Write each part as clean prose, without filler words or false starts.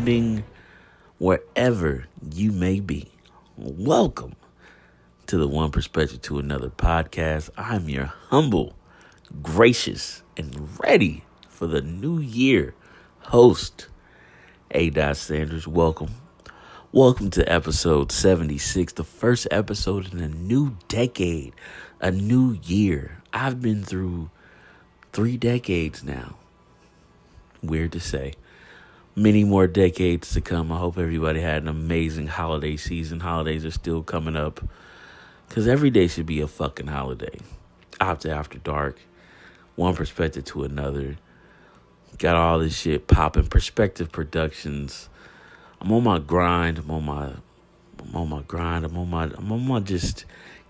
evening, wherever you may be. Welcome to the One Perspective to Another podcast. I'm your humble, gracious, and ready for the new year host, A. Sanders. Welcome. Welcome to episode 76, the first episode in a new decade, a new year. I've been through 3 decades now. Weird to say. Many more decades to come. I hope everybody had an amazing holiday season. Holidays are still coming up because every day should be a fucking holiday. Opta After Dark, One Perspective to Another. Got all this shit popping. Perspective Productions. I'm on my grind. I'm on my just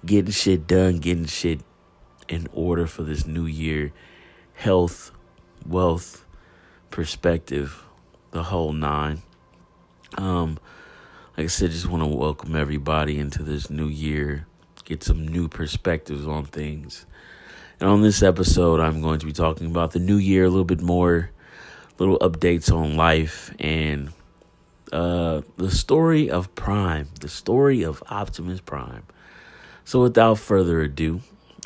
getting shit done, getting shit in order for this new year. Health, wealth, perspective, the whole nine. Like I said, just want to welcome everybody into this new year, get some new perspectives on things. And on this episode, I'm going to be talking about the new year a little bit more, little updates on life, and the story of Prime, the story of Optimus Prime. So without further ado,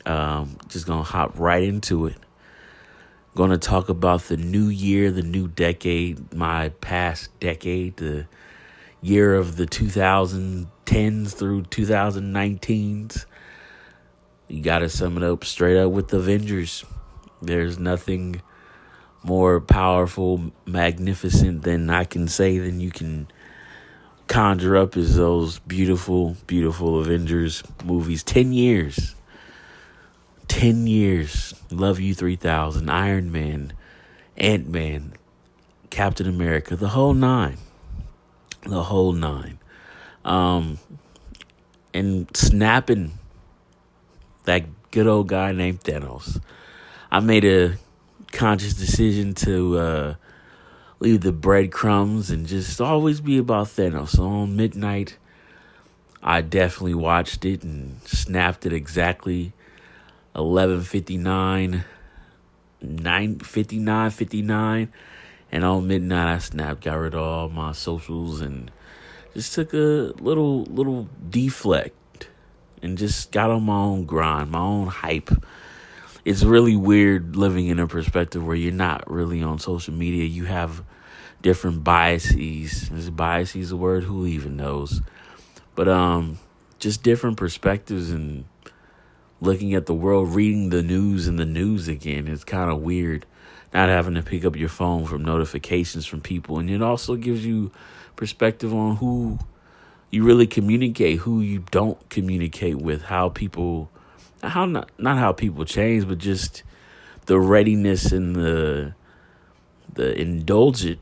just going to hop right into it. Going to talk about the new year, the new decade, my past decade, the year of the 2010s through 2019s. You got to sum it up straight up with Avengers. There's nothing more powerful, magnificent than you can conjure up as those beautiful, beautiful Avengers movies. 10 years. 10 years. Love You 3000, Iron Man, Ant-Man, Captain America, the whole nine. The whole nine. And snapping that good old guy named Thanos. I made a conscious decision to leave the breadcrumbs and just always be about Thanos. So on midnight, I definitely watched it and snapped it exactly 11:59, 9:59, and on midnight I snapped, got rid of all my socials and just took a little deflect and just got on my own grind, my own hype. It's really weird living in a perspective where you're not really on social media. You have different biases. Is biases a word? Who even knows? But just different perspectives and looking at the world, reading the news and the news again. It's kind of weird not having to pick up your phone from notifications from people. And it also gives you perspective on who you really communicate, who you don't communicate with, how people... not how people change, but just the readiness and the indulging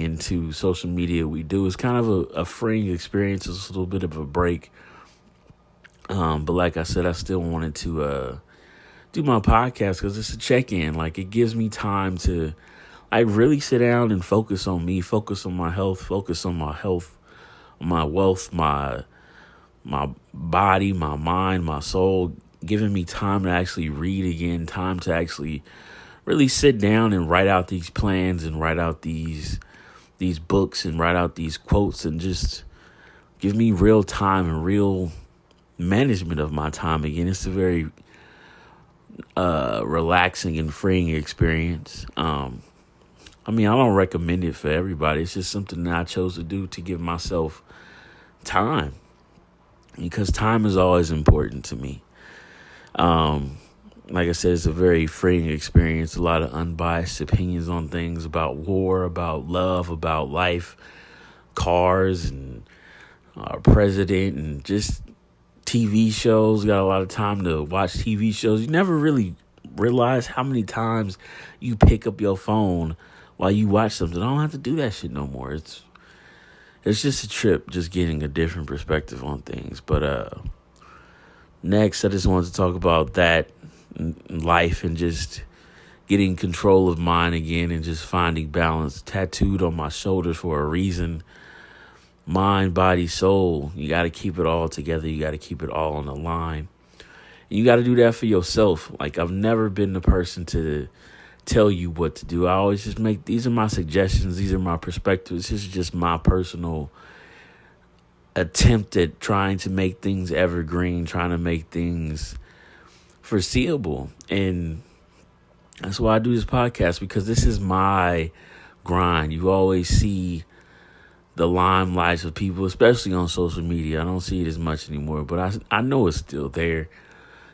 into social media we do is kind of a freeing experience. It's a little bit of a break. But like I said, I still wanted to do my podcast because it's a check-in. Like, it gives me time to really sit down and focus on me, focus on my health, my wealth, my body, my mind, my soul, giving me time to actually read again, time to actually really sit down and write out these plans and write out these books and write out these quotes and just give me real time and real management of my time again. It's a very relaxing and freeing experience. I don't recommend it for everybody. It's just something that I chose to do to give myself time. Because time is always important to me. Like I said, it's a very freeing experience. A lot of unbiased opinions on things about war, about love, about life, cars, and our president, and just TV shows. Got a lot of time to watch TV shows. You never really realize how many times you pick up your phone while you watch something. I don't have to do that shit no more. It's just a trip, just getting a different perspective on things. But next, I just wanted to talk about that, life, and just getting control of mine again and just finding balance. Tattooed on my shoulders for a reason. Mind, body, soul. You got to keep it all together. You got to keep it all on the line. And you got to do that for yourself. Like, I've never been the person to tell you what to do. I always just these are my suggestions. These are my perspectives. This is just my personal attempt at trying to make things evergreen, trying to make things foreseeable. And that's why I do this podcast, because this is my grind. You always see the limelights of people, especially on social media. I don't see it as much anymore, but I know it's still there.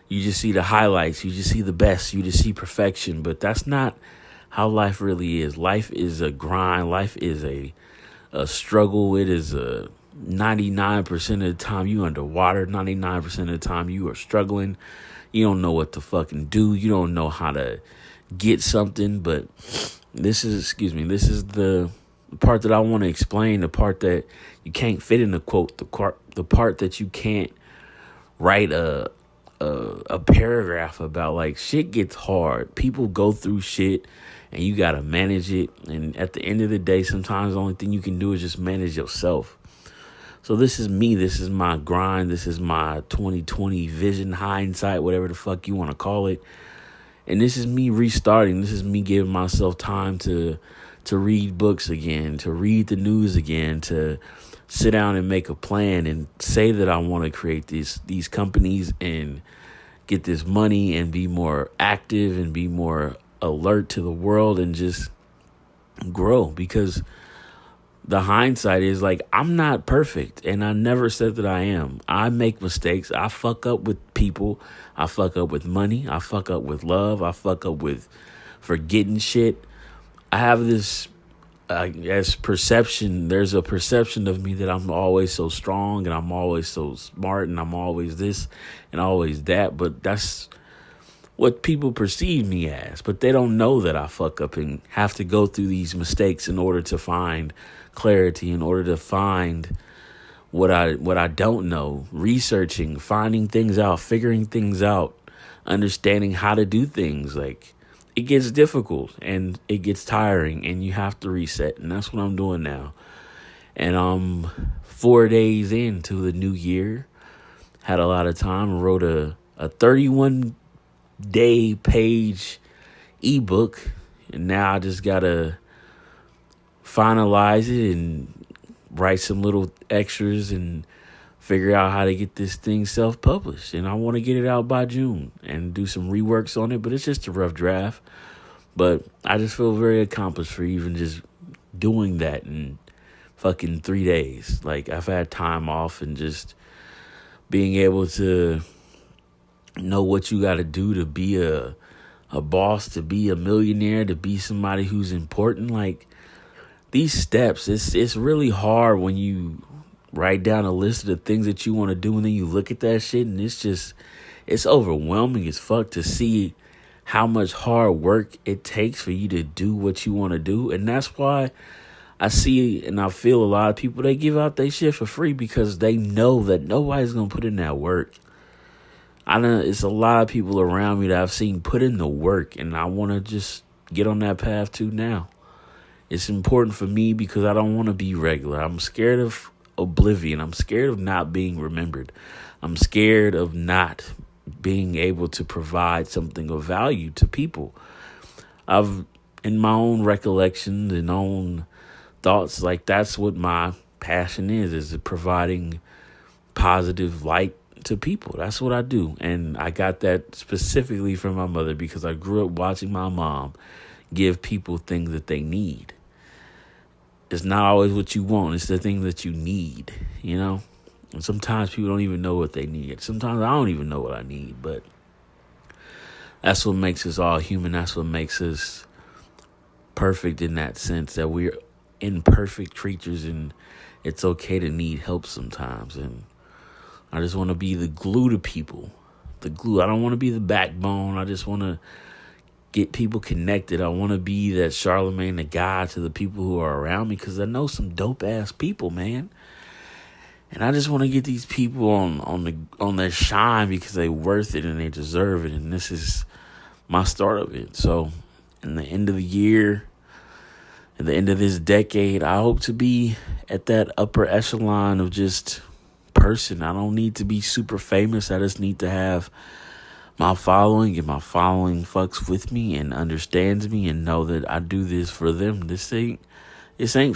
You just see the highlights. You just see the best. You just see perfection. But that's not how life really is. Life is a grind. Life is a struggle. It is 99% of the time you underwater. 99% of the time you are struggling. You don't know what to fucking do. You don't know how to get something. But this is the part that I want to explain, the part that you can't fit in the quote, the part that you can't write a paragraph about. Like, shit gets hard. People go through shit and you got to manage it. And at the end of the day, sometimes the only thing you can do is just manage yourself. So this is me. This is my grind. This is my 2020 vision, hindsight, whatever the fuck you want to call it. And this is me restarting. This is me giving myself time to read books again, to read the news again, to sit down and make a plan and say that I want to create these companies and get this money and be more active and be more alert to the world and just grow. Because the hindsight is like, I'm not perfect, and I never said that I am. I make mistakes. I fuck up with people. I fuck up with money. I fuck up with love. I fuck up with forgetting shit. I have this as perception. There's a perception of me that I'm always so strong and I'm always so smart and I'm always this and always that. But that's what people perceive me as. But they don't know that I fuck up and have to go through these mistakes in order to find clarity, in order to find what I don't know, researching, finding things out, figuring things out, understanding how to do things. Like, it gets difficult and it gets tiring and you have to reset. And that's what I'm doing now. And I'm 4 days into the new year. Had a lot of time. Wrote a 31-day page ebook. And now I just got to finalize it and write some little extras and figure out how to get this thing self-published. And I want to get it out by June and do some reworks on it, but it's just a rough draft. But I just feel very accomplished for even just doing that in fucking 3 days. Like, I've had time off and just being able to know what you got to do to be a boss, to be a millionaire, to be somebody who's important. Like, these steps, it's really hard when you write down a list of the things that you want to do and then you look at that shit and it's overwhelming as fuck to see how much hard work it takes for you to do what you want to do. And that's why I see and I feel a lot of people, they give out their shit for free because they know that nobody's going to put in that work. It's a lot of people around me that I've seen put in the work, and I want to just get on that path too now. It's important for me because I don't want to be regular. I'm scared of oblivion. I'm scared of not being remembered. I'm scared of not being able to provide something of value to people. I've, in my own recollections and own thoughts, like, that's what my passion is providing positive light to people. That's what I do. And I got that specifically from my mother because I grew up watching my mom give people things that they need. It's not always what you want. It's the thing that you need, you know? And sometimes people don't even know what they need. Sometimes I don't even know what I need, but that's what makes us all human. That's what makes us perfect in that sense, that we're imperfect creatures and it's okay to need help sometimes. And I just want to be the glue to people. The glue. I don't want to be the backbone. I just want to get people connected. I want to be that Charlemagne the guy to the people who are around me because I know some dope ass people, man. And I just want to get these people on their shine because they worth it and they deserve it. And this is my start of it. So, in the end of the year, at the end of this decade, I hope to be at that upper echelon of just person. I don't need to be super famous. I just need to have my following, and my following fucks with me and understands me and know that I do this for them. This ain't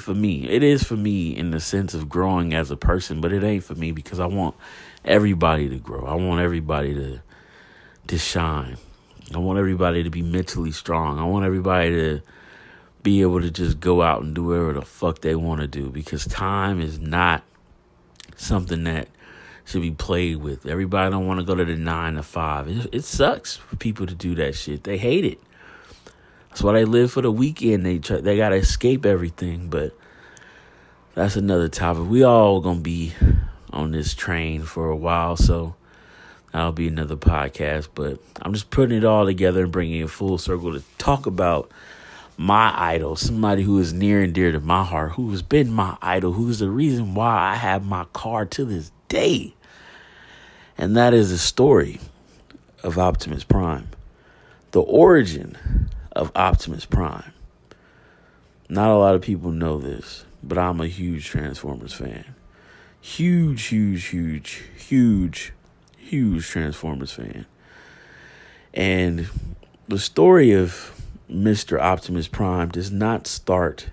for me. It is for me in the sense of growing as a person, but it ain't for me because I want everybody to grow. I want everybody to shine. I want everybody to be mentally strong. I want everybody to be able to just go out and do whatever the fuck they want to do, because time is not something that should be played with. Everybody don't want to go to the 9 to 5. It sucks for people to do that shit. They hate it. That's why they live for the weekend. They got to escape everything, but that's another topic. We all going to be on this train for a while, so that'll be another podcast. But I'm just putting it all together and bringing it full circle to talk about my idol, somebody who is near and dear to my heart, who has been my idol, who is the reason why I have my car to this day. And that is the story of Optimus Prime. The origin of Optimus Prime. Not a lot of people know this, but I'm a huge Transformers fan. Huge Transformers fan. And the story of Mr. Optimus Prime does not start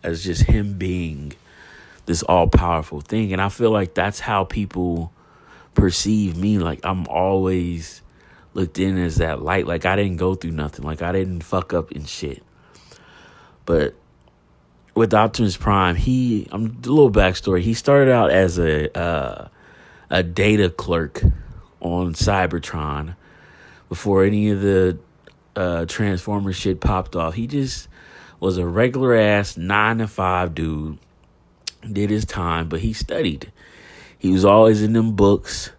as just him being this all-powerful thing. And I feel like that's how people perceive me. Like, I'm always looked in as that light. Like, I didn't go through nothing. Like, I didn't fuck up and shit. But with Optimus Prime, a little backstory. He started out as a data clerk on Cybertron before any of the Transformer shit popped off. He just was a regular ass 9 to 5 dude. Did his time, but he studied. He was always in them books.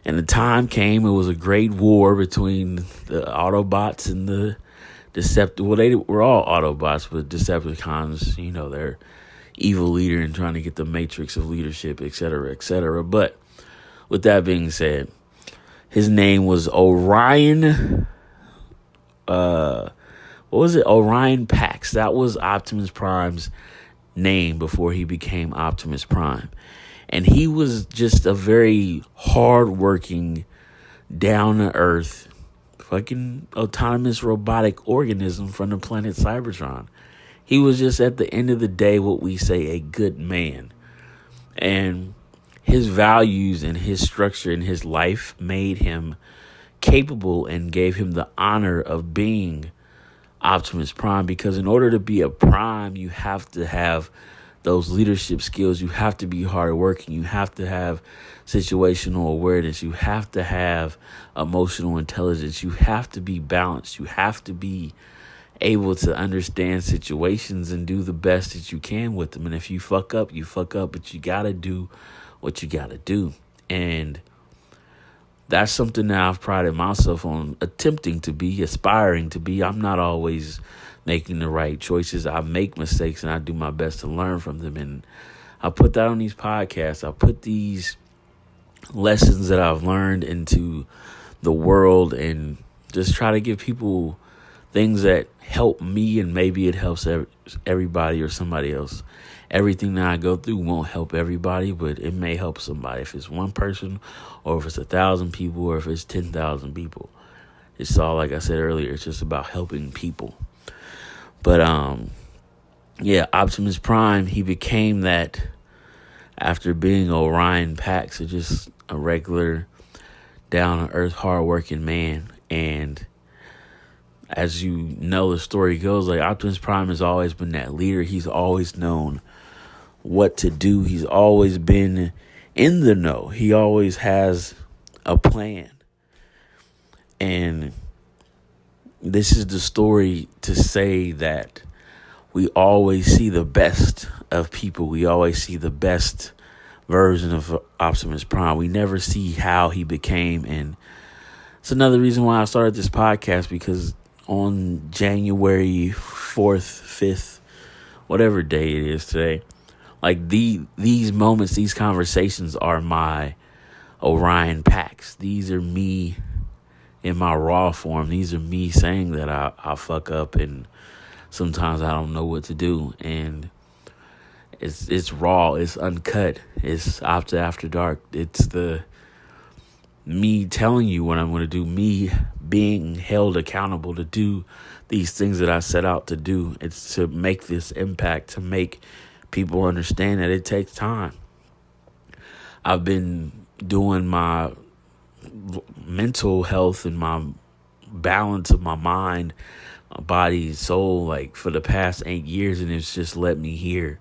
And the time came, it was a great war between the Autobots and the Decepticons. Well, they were all Autobots, but Decepticons, you know, they're evil leader and trying to get the matrix of leadership, etc., etc. But with that being said, his name was Orion. Orion Pax. That was Optimus Prime's name before he became Optimus Prime. And he was just a very hardworking, down-to-earth, fucking autonomous robotic organism from the planet Cybertron. He was just, at the end of the day, what we say, a good man. And his values and his structure in his life made him capable and gave him the honor of being Optimus Prime, because in order to be a Prime, you have to have those leadership skills. You have to be hardworking. You have to have situational awareness. You have to have emotional intelligence. You have to be balanced. You have to be able to understand situations and do the best that you can with them. And if you fuck up, you fuck up, but you got to do what you got to do. And that's something that I've prided myself on attempting to be, aspiring to be. I'm not always making the right choices. I make mistakes and I do my best to learn from them. And I put that on these podcasts. I put these lessons that I've learned into the world and just try to give people things that help me, and maybe it helps everybody or somebody else. Everything that I go through won't help everybody, but it may help somebody. If it's one person, or if it's 1,000 people, or if it's 10,000 people. It's all, like I said earlier, it's just about helping people. But, Optimus Prime, he became that after being Orion Pax, just a regular, down-to-earth, hard-working man. And as you know, the story goes, like, Optimus Prime has always been that leader. He's always known what to do. He's always been in the know. He always has a plan. And this is the story to say that we always see the best of people. We always see the best version of Optimus Prime. We never see how he became. And it's another reason why I started this podcast, because on January 4th, 5th, whatever day it is today, like these moments, these conversations are my Orion Pax. These are me in my raw form. These are me saying that I fuck up and sometimes I don't know what to do. And it's raw, it's uncut, it's Opta After Dark. It's the me telling you what I'm going to do, me being held accountable to do these things that I set out to do. It's to make this impact, to make people understand that it takes time. I've been doing my mental health and my balance of my mind, body, soul, like for the past 8 years, and it's just led me here.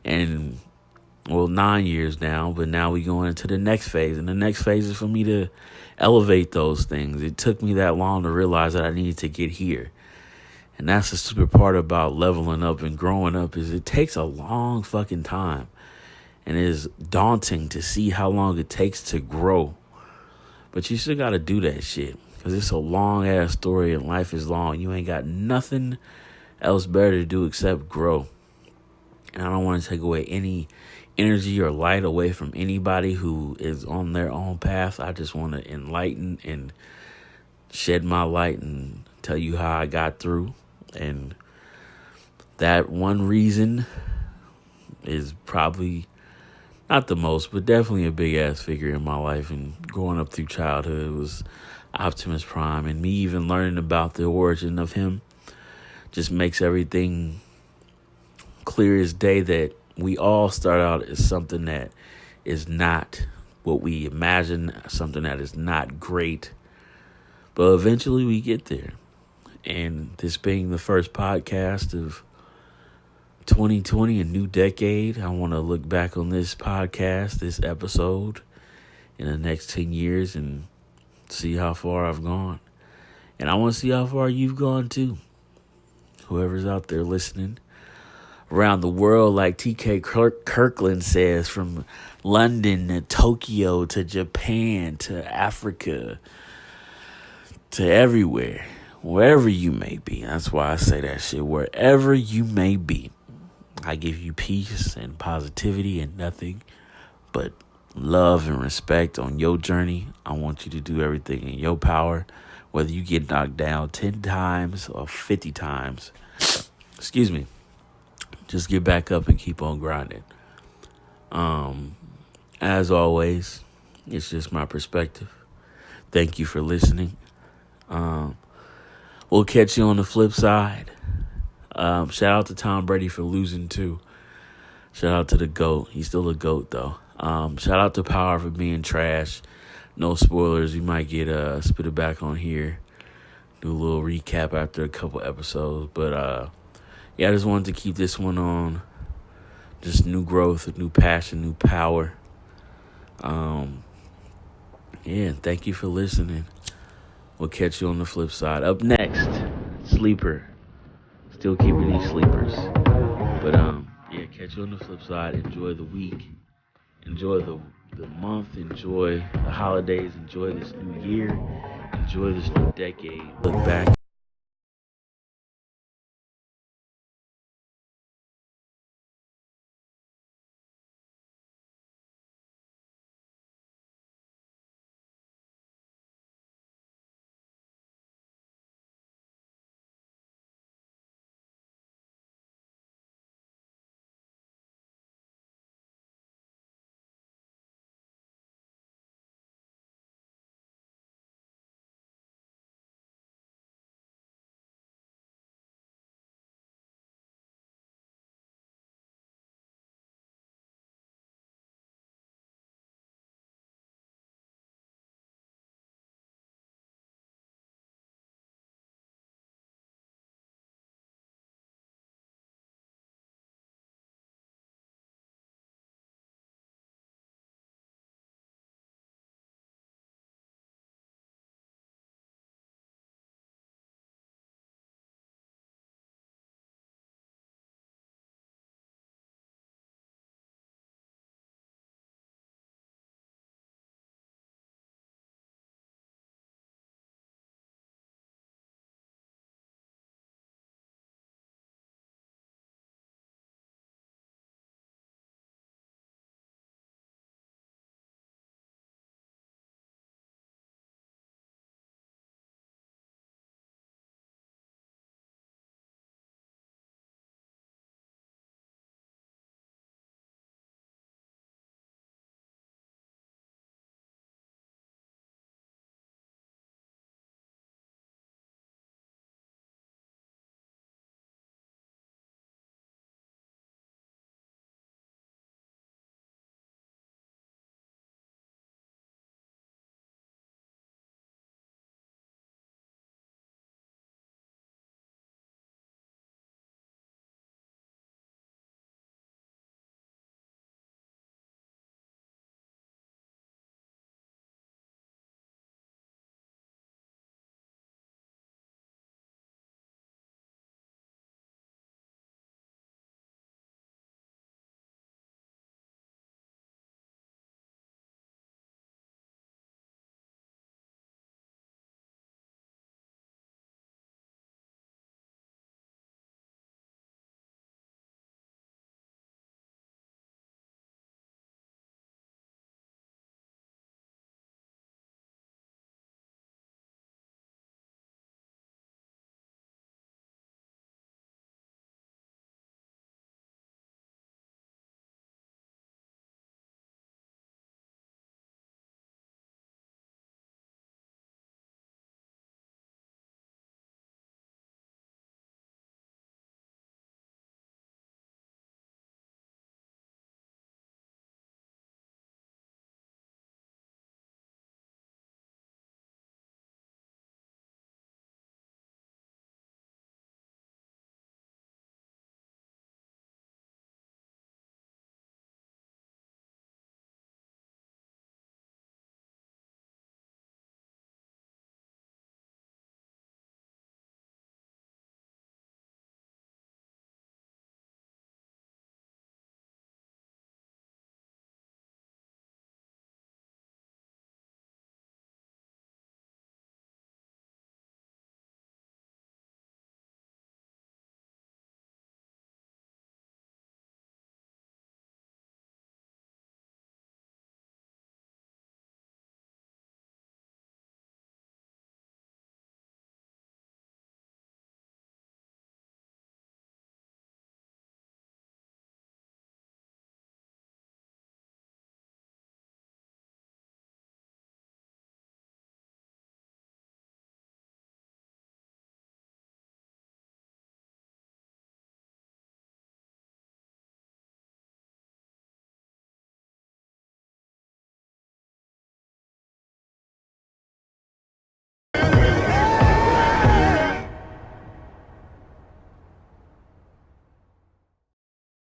And 9 years now, but now we going into the next phase. And the next phase is for me to elevate those things. It took me that long to realize that I needed to get here. And that's the stupid part about leveling up and growing up, is it takes a long fucking time. And it is daunting to see how long it takes to grow. But you still got to do that shit, because it's a long ass story and life is long. You ain't got nothing else better to do except grow. And I don't want to take away any energy or light away from anybody who is on their own path. I just want to enlighten and shed my light and tell you how I got through. And that one reason is probably not the most, but definitely a big ass figure in my life. And growing up through childhood was Optimus Prime. And me even learning about the origin of him just makes everything clear as day, that we all start out as something that is not what we imagine, something that is not great, but eventually we get there. And this being the first podcast of 2020, a new decade, I want to look back on this podcast, this episode, in the next 10 years and see how far I've gone. And I want to see how far you've gone too, whoever's out there listening. Around the world, like TK Kirkland says, from London to Tokyo to Japan to Africa to everywhere, wherever you may be. That's why I say that shit, wherever you may be. I give you peace and positivity and nothing but love and respect on your journey. I want you to do everything in your power, whether you get knocked down 10 times or 50 times. Excuse me. Just get back up and keep on grinding. As always, it's just my perspective. Thank you for listening. We'll catch you on the flip side. Shout out to Tom Brady for losing too. Shout out to the GOAT. He's still a GOAT though. Shout out to Power for being trash. No spoilers. You might get spit it back on here. Do a little recap after a couple episodes. But yeah, I just wanted to keep this one on. Just new growth, new passion, new power. Yeah, thank you for listening. We'll catch you on the flip side. Up next, Sleeper. Still keeping these sleepers. But yeah, catch you on the flip side. Enjoy the week. Enjoy the month. Enjoy the holidays. Enjoy this new year. Enjoy this new decade. Look back